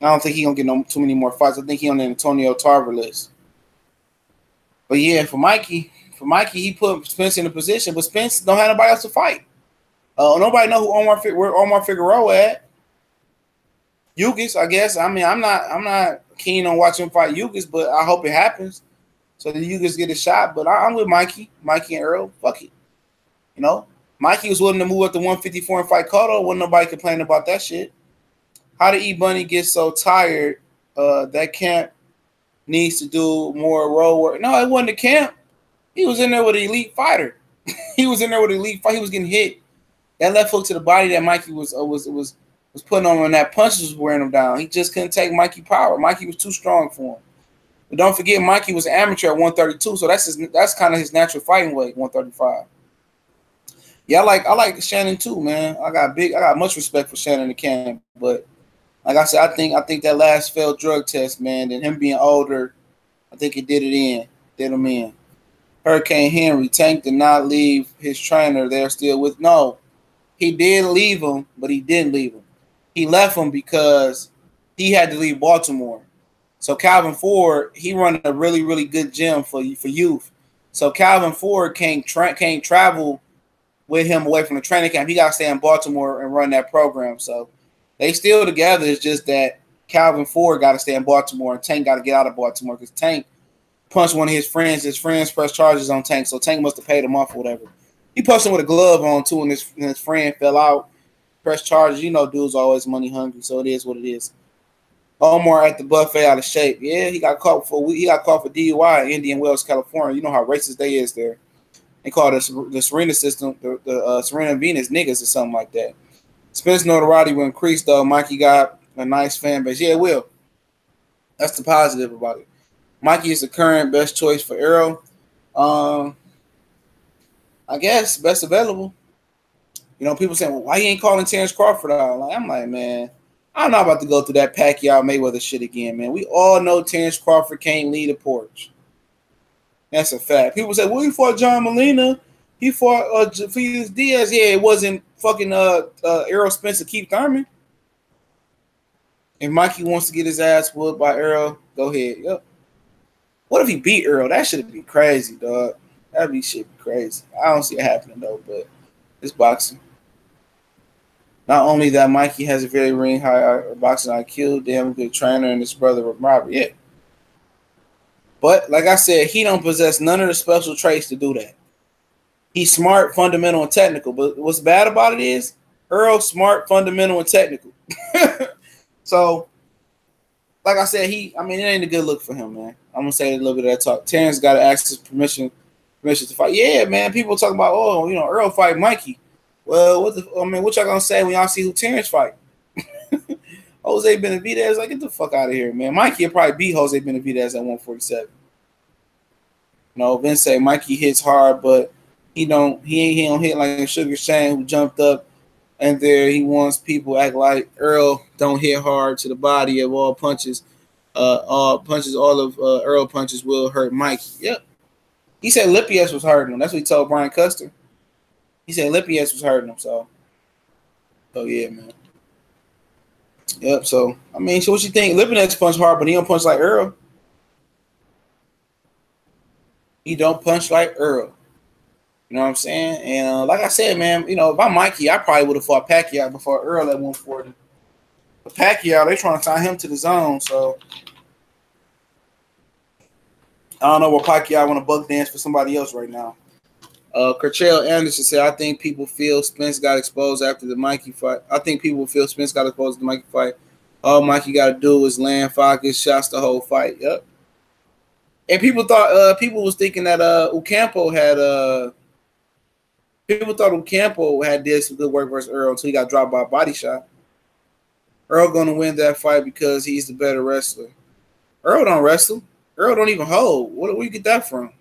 I don't think he gonna get too many more fights. I think he on the Antonio Tarver list. But yeah, for Mikey, he put Spence in a position, but Spence don't have nobody else to fight. Nobody know where Omar Figueroa at. Yugas, I guess. I mean, I'm not keen on watching him fight Yugas, but I hope it happens so that Yugas get a shot. But I'm with Mikey and Earl. Fuck it. You know, Mikey was willing to move up to 154 and fight Cotto. Wasn't nobody complaining about that shit. How did E Bunny get so tired? That camp needs to do more road work. No, it wasn't the camp. He was in there with an elite fighter. He was in there with an elite fight. He was getting hit. That left hook to the body that Mikey was putting on when that punch was wearing him down. He just couldn't take Mikey power. Mikey was too strong for him. But don't forget, Mikey was an amateur at 132, so that's kind of his natural fighting weight, 135. Yeah, I like Shannon too, man. I got much respect for Shannon the Cannon, but like I said, I think that last failed drug test, man, and him being older, I think it did him in. Hurricane Henry, Tank did not leave his trainer there still with. No, he did leave him, but he didn't leave him. He left him because he had to leave Baltimore. So Calvin Ford, he run a really, really good gym for youth. So Calvin Ford can't travel with him away from the training camp. He got to stay in Baltimore and run that program. So they still together. It's just that Calvin Ford got to stay in Baltimore and Tank got to get out of Baltimore because Tank punched one of his friends. His friends pressed charges on Tank, so Tank must have paid him off or whatever. He punched him with a glove on too, and his friend fell out. Pressed charges. You know, dudes always money hungry, so it is what it is. Omar at the buffet out of shape. Yeah, he got caught for DUI in Indian Wells, California. You know how racist they is there. They call it the Serena system, the Serena Venus niggas or something like that. Spence notoriety will increase though. Mikey got a nice fan base. Yeah, it will. That's the positive about it. Mikey is the current best choice for Errol. I guess best available. You know, people saying, well, why you ain't calling Terrence Crawford out? I'm like, man, I'm not about to go through that Pacquiao Mayweather shit again, man. We all know Terrence Crawford can't lead a porch. That's a fact. People say, well, he fought John Molina. He fought Felix Diaz. Yeah, it wasn't fucking Errol Spence and Keith Thurman. If Mikey wants to get his ass whooped by Errol, go ahead. Yep. What if he beat Errol? That should be crazy, dog. That'd be shit crazy. I don't see it happening, though, but it's boxing. Not only that, Mikey has a very ring high boxing IQ, damn good trainer, and his brother Robert. Yeah. But like I said, he don't possess none of the special traits to do that. He's smart, fundamental, and technical. But what's bad about it is Errol's smart, fundamental, and technical. So, like I said, it ain't a good look for him, man. I'm gonna say a little bit of that talk. Terrence got to ask his permission to fight. Yeah, man. People talk about, Errol fight Mikey. Well, what y'all gonna say when y'all see who Terrence fight? Jose Benavidez, like, get the fuck out of here, man. Mikey will probably beat Jose Benavidez at 147. Vince say Mikey hits hard, but he don't hit like a Sugar Shane who jumped up and there he wants people act like Errol don't hit hard to the body of all punches. All of Errol punches will hurt Mikey. Yep. He said Lippius was hurting him. That's what he told Brian Custer. He said Lippius was hurting him, so yeah, man. Yep, so what you think? Lippius punch hard, but he don't punch like Errol. He don't punch like Errol. You know what I'm saying? And like I said, man, if I'm Mikey, I probably would have fought Pacquiao before Errol at 140. But Pacquiao, they trying to tie him to the zone, so I don't know what Pacquiao want to buck dance for somebody else right now. Kerchell Anderson said, I think people feel Spence got exposed after the Mikey fight. I think people feel Spence got exposed after the Mikey fight. All Mikey got to do is land 5 good shots the whole fight. Yep. And people was thinking that Ocampo had people thought Ocampo had did some good work versus Errol until he got dropped by a body shot. Errol going to win that fight because he's the better wrestler. Errol don't wrestle. Errol don't even hold. Where you get that from?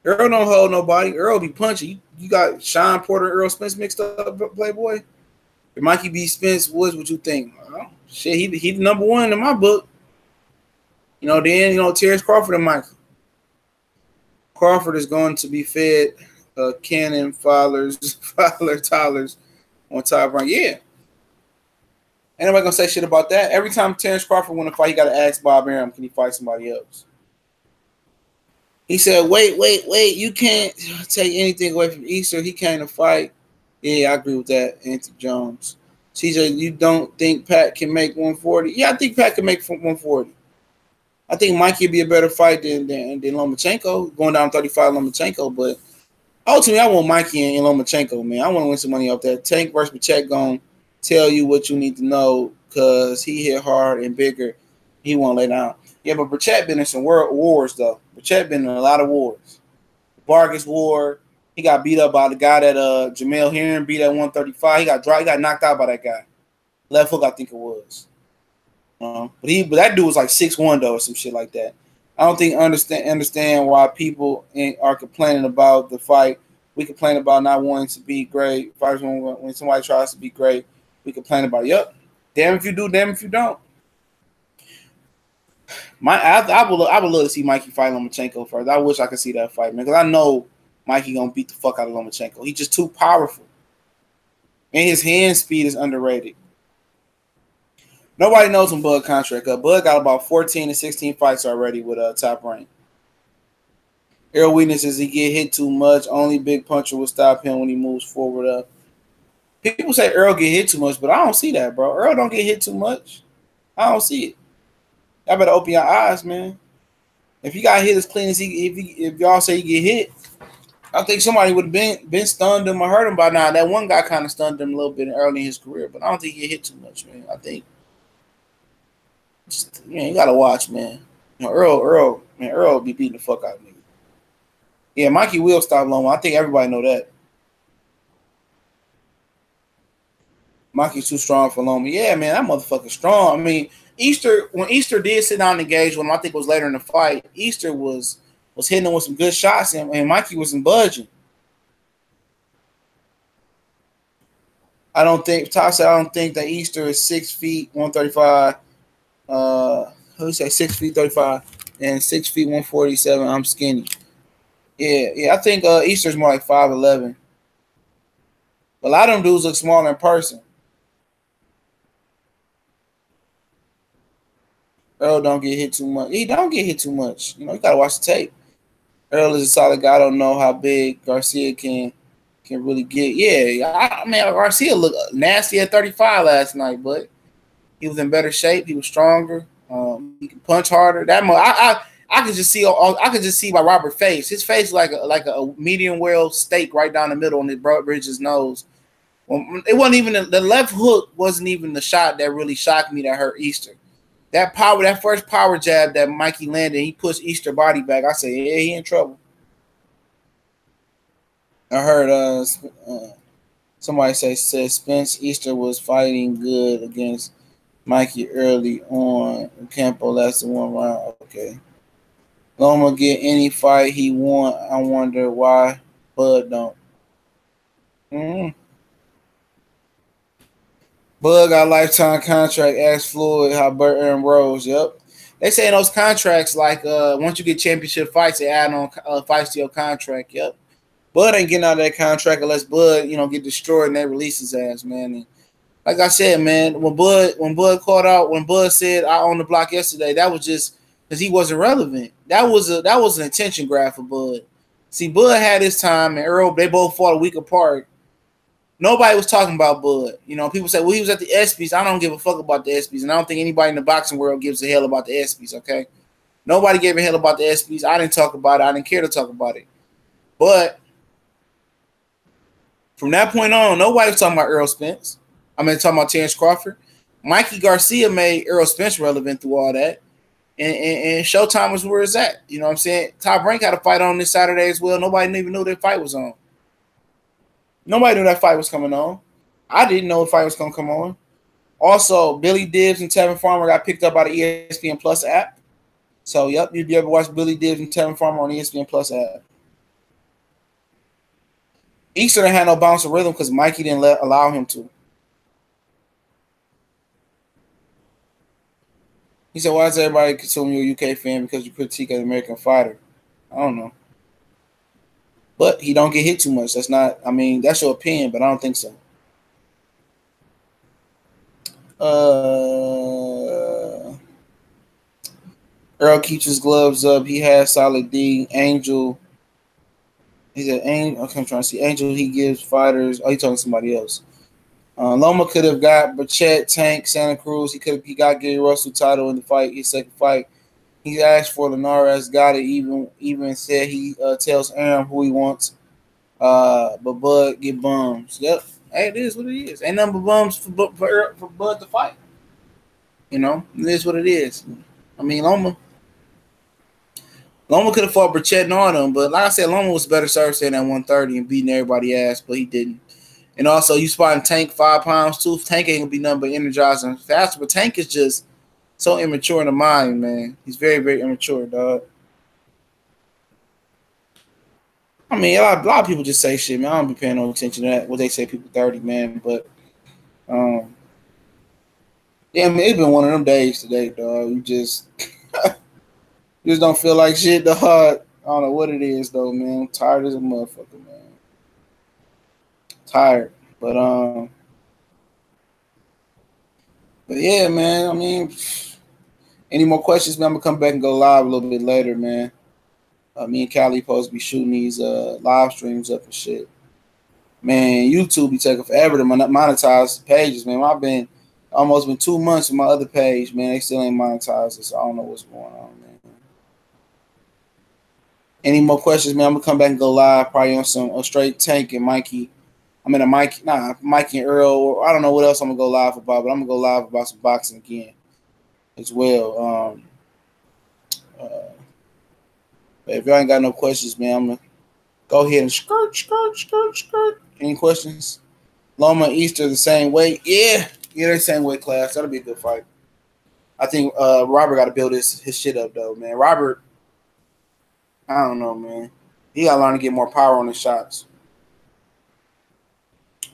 Errol don't hold nobody. Errol be punching. You got Sean Porter, Errol Spence mixed up, Playboy. If Mikey B. Spence was, what you think? Shit, he the number one in my book. Then Terrence Crawford and Michael. Crawford is going to be fed cannon Fowler's toddlers on top rank. Yeah. Ain't nobody gonna say shit about that. Every time Terrence Crawford win a fight, he gotta ask Bob Arum, can he fight somebody else? He said, wait, you can't take anything away from Easter. He came to fight. Yeah, I agree with that, Anthony Jones. CJ, you don't think Pat can make 140? Yeah, I think Pat can make 140. I think Mikey would be a better fight than Lomachenko, going down 35 Lomachenko, but ultimately I want Mikey and Lomachenko, man. I want to win some money off that. Tank versus Pacheco going to tell you what you need to know because he hit hard and bigger. He won't lay down. Yeah, but Pacheco been in some world wars, though. Pacheco been in a lot of wars. Vargas war. He got beat up by the guy that Jamel Herring beat at 135. He got knocked out by that guy. Left hook, I think it was. But that dude was like 6'1", though, or some shit like that. I don't think understand why people are complaining about the fight. We complain about not wanting to be great. When somebody tries to be great, we complain about, yep, damn if you do, damn if you don't. I would love to see Mikey fight Lomachenko first. I wish I could see that fight, man, because I know Mikey gonna beat the fuck out of Lomachenko. He's just too powerful, and his hand speed is underrated. Nobody knows when Bud contract up. Bud got about 14 to 16 fights already with Top Rank. Earl weakness is he get hit too much. Only big puncher will stop him when he moves forward up. People say Earl get hit too much, but I don't see that, bro. Earl don't get hit too much. I don't see it. Y'all better open your eyes, man. If he got hit as clean as if y'all say he get hit, I think somebody would have been stunned him or hurt him by now. That one guy kind of stunned him a little bit early in his career, but I don't think he get hit too much, man. I think, you gotta watch, man. Earl be beating the fuck out of niggas. Yeah, Mikey will stop Loma. I think everybody know that. Mikey's too strong for Loma. Yeah, man, that motherfucker's strong. I mean, when Easter did sit down and engage with him, I think it was later in the fight, Easter was hitting him with some good shots, and Mikey wasn't budging. Todd said, I don't think that Easter is 6 feet, 135. Who say 6 feet, 35, and 6 feet, 147. I'm skinny. Yeah, I think Easter's more like 5'11. A lot of them dudes look smaller in person. Earl don't get hit too much. He don't get hit too much. You gotta watch the tape. Earl is a solid guy. I don't know how big Garcia can really get. Yeah, I mean, Garcia looked nasty at 35 last night, but he was in better shape. He was stronger. He can punch harder. I could just see by Robert's face. His face like a medium well steak right down the middle on his Bridges' nose. Well, it wasn't even the left hook. Wasn't even the shot that really shocked me that hurt Easter. That first power jab that Mikey landed, he pushed Easter body back. I said, yeah, he in trouble. I heard somebody said Spence Easter was fighting good against Mikey early on. Campo lasted one round. Okay. Loma get any fight he want. I wonder why Bud don't. Bud got a lifetime contract. Ask Floyd how Burton Rose. Yep. They say in those contracts, like once you get championship fights, they add on fights to your contract. Yep. Bud ain't getting out of that contract unless Bud, get destroyed and they release his ass, man. And like I said, man, when Bud said I own the block yesterday, that was just because he wasn't relevant. That was an attention grab for Bud. See, Bud had his time, and Earl, they both fought a week apart. Nobody was talking about Bud. People say, well, he was at the ESPYs. I don't give a fuck about the ESPYs, and I don't think anybody in the boxing world gives a hell about the ESPYs, okay? Nobody gave a hell about the ESPYs. I didn't talk about it. I didn't care to talk about it. But from that point on, nobody was talking about Errol Spence. Talking about Terrence Crawford. Mikey Garcia made Errol Spence relevant through all that. And Showtime was where it's at. You know what I'm saying? Top Rank had a fight on this Saturday as well. Nobody even knew that fight was on. Nobody knew that fight was coming on. I didn't know the fight was going to come on. Also, Billy Dibbs and Tevin Farmer got picked up by the ESPN Plus app. So, yep, you'd be able to watch Billy Dibbs and Tevin Farmer on the ESPN Plus app. Easter didn't have no bounce of rhythm because Mikey didn't allow him to. He said, why is everybody assuming you're a UK fan because you critique an American fighter? I don't know. But he don't get hit too much. That's your opinion, but I don't think so. Earl keeps his gloves up. He has solid D. Angel. He said, Angel. Okay, I'm trying to see. Angel, he gives fighters. Oh, he's talking to somebody else. Loma could have got Burchett, Tank, Santa Cruz. He got Gary Russell title in the fight, his second fight. He asked for Linares, got it. Even said he tells Aaron who he wants. But Bud get bums. Yep. Hey, it is what it is. Ain't nothing but bums for Bud to fight. It is what it is. Loma could have fought Burchett and all them, but like I said, Loma was better served saying at 130 and beating everybody ass, but he didn't. And also, you spotting Tank 5 pounds too. Tank ain't gonna be nothing but energizing faster, but Tank is just so immature in the mind, man. He's very, very immature, dog. A lot of people just say shit, man. I don't be paying no attention to that. What they say, people 30, man. But, yeah, it's been one of them days today, dog. You just don't feel like shit, dog. I don't know what it is, though, man. I'm tired as a motherfucker, man. Tired, but But yeah, man. I mean, any more questions, man? I'm gonna come back and go live a little bit later, man. Me and Callie supposed to be shooting these live streams up and shit. Man, YouTube be taking forever to monetize pages, man. I've been almost been 2 months with my other page, man. They still ain't monetized it, so I don't know what's going on, man. Any more questions, man? I'm gonna come back and go live, probably on some straight Tank and Mikey. Mikey and Earl. Or I don't know what else I'm gonna go live about, but I'm gonna go live about some boxing again as well. But if y'all ain't got no questions, man, I'm gonna go ahead and skirt. Any questions? Loma and Easter the same weight? Yeah, they're the same weight class. That'll be a good fight. I think Robert got to build his shit up though, man. Robert, I don't know, man. He got to learn to get more power on his shots.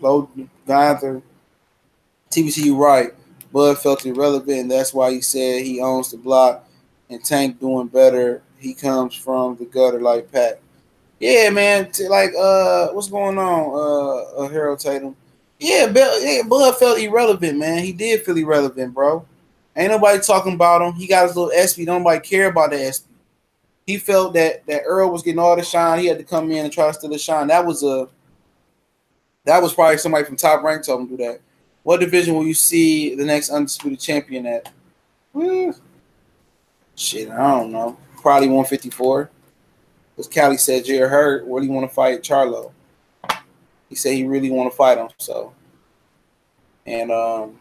Low Gunther, TBC, you right. Bud felt irrelevant, and that's why he said he owns the block. And Tank doing better. He comes from the gutter like Pat. Yeah, man. What's going on, Harold Tatum? Yeah, Bud felt irrelevant, man. He did feel irrelevant, bro. Ain't nobody talking about him. He got his little SP. Don't nobody care about the SP. He felt that Earl was getting all the shine. He had to come in and try to steal the shine. That was probably somebody from Top Rank told him to do that. What division will you see the next undisputed champion at? Shit, I don't know. Probably 154. Because Callie said Jared Hurd really want to fight Charlo. He said he really want to fight him. So, and you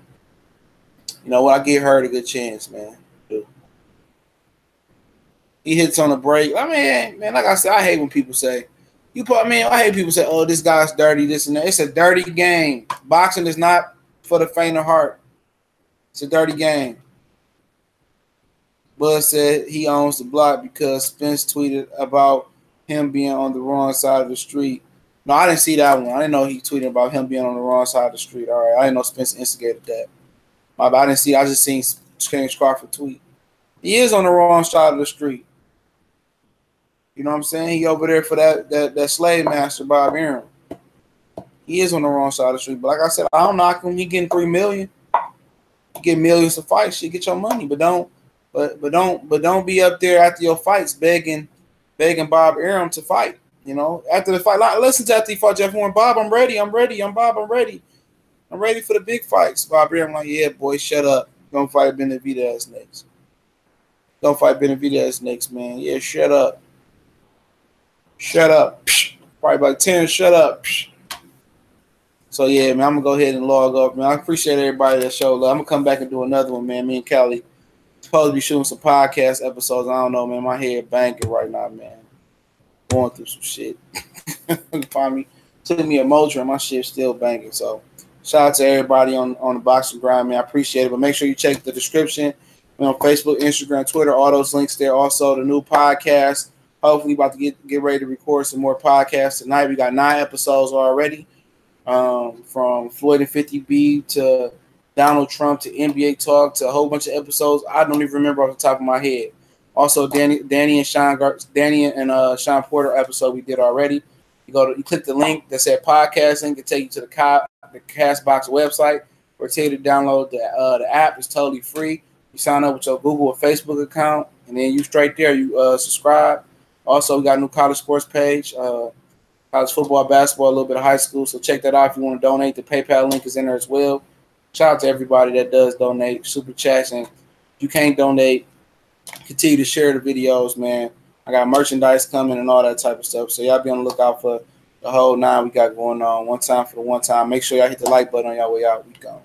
know what? I give Hurd a good chance, man. Dude. He hits on the break. I mean, man, like I said, I hate when people say I hate people say, "Oh, this guy's dirty, this and that." It's a dirty game. Boxing is not for the faint of heart. It's a dirty game. Bud said he owns the block because Spence tweeted about him being on the wrong side of the street. No, I didn't see that one. I didn't know he tweeted about him being on the wrong side of the street. All right, I didn't know Spence instigated that. I didn't see. I just seen James Crawford tweet. He is on the wrong side of the street. You know what I'm saying? He over there for that slave master Bob Arum. He is on the wrong side of the street. But like I said, I don't knock him. He getting $3 million. You get millions to fight. Shit, get your money, but don't be up there after your fights begging Bob Arum to fight. You know, after the fight, listen to after he fought Jeff Horn. Bob, I'm ready. I'm Bob, I'm ready. I'm ready for the big fights. Bob Arum like, yeah, boy, shut up. Gonna fight Benavidez next. Gonna fight Benavidez next, man. Yeah, shut up. Shut up. Probably about 10. Shut up. So yeah, man, I'm gonna go ahead and log off, man. I appreciate everybody that showed love. I'm gonna come back and do another one, man. Me and Callie supposed to be shooting some podcast episodes. I don't know, man. My head banging right now, man. Going through some shit. Find me. Took me a Motrin. My shit's still banging. So shout out to everybody on the boxing grind, man. I appreciate it. But make sure you check the description. You know, Facebook, Instagram, Twitter, all those links there. Also, the new podcast. Hopefully, about to get ready to record some more podcasts tonight. We got 9 episodes already, from Floyd and 50B to Donald Trump to NBA talk to a whole bunch of episodes. I don't even remember off the top of my head. Also, Danny and Sean Porter episode we did already. You click the link that said podcasting, can take you to the Castbox website, or tell you to download the app. It's totally free. You sign up with your Google or Facebook account, and then you straight there. You subscribe. Also, we got a new college sports page, college football, basketball, a little bit of high school. So check that out if you want to donate. The PayPal link is in there as well. Shout out to everybody that does donate, super chats, and if you can't donate, continue to share the videos, man. I got merchandise coming and all that type of stuff. So y'all be on the lookout for the whole 9 we got going on. One time for the one time. Make sure y'all hit the like button on y'all way out. We gone.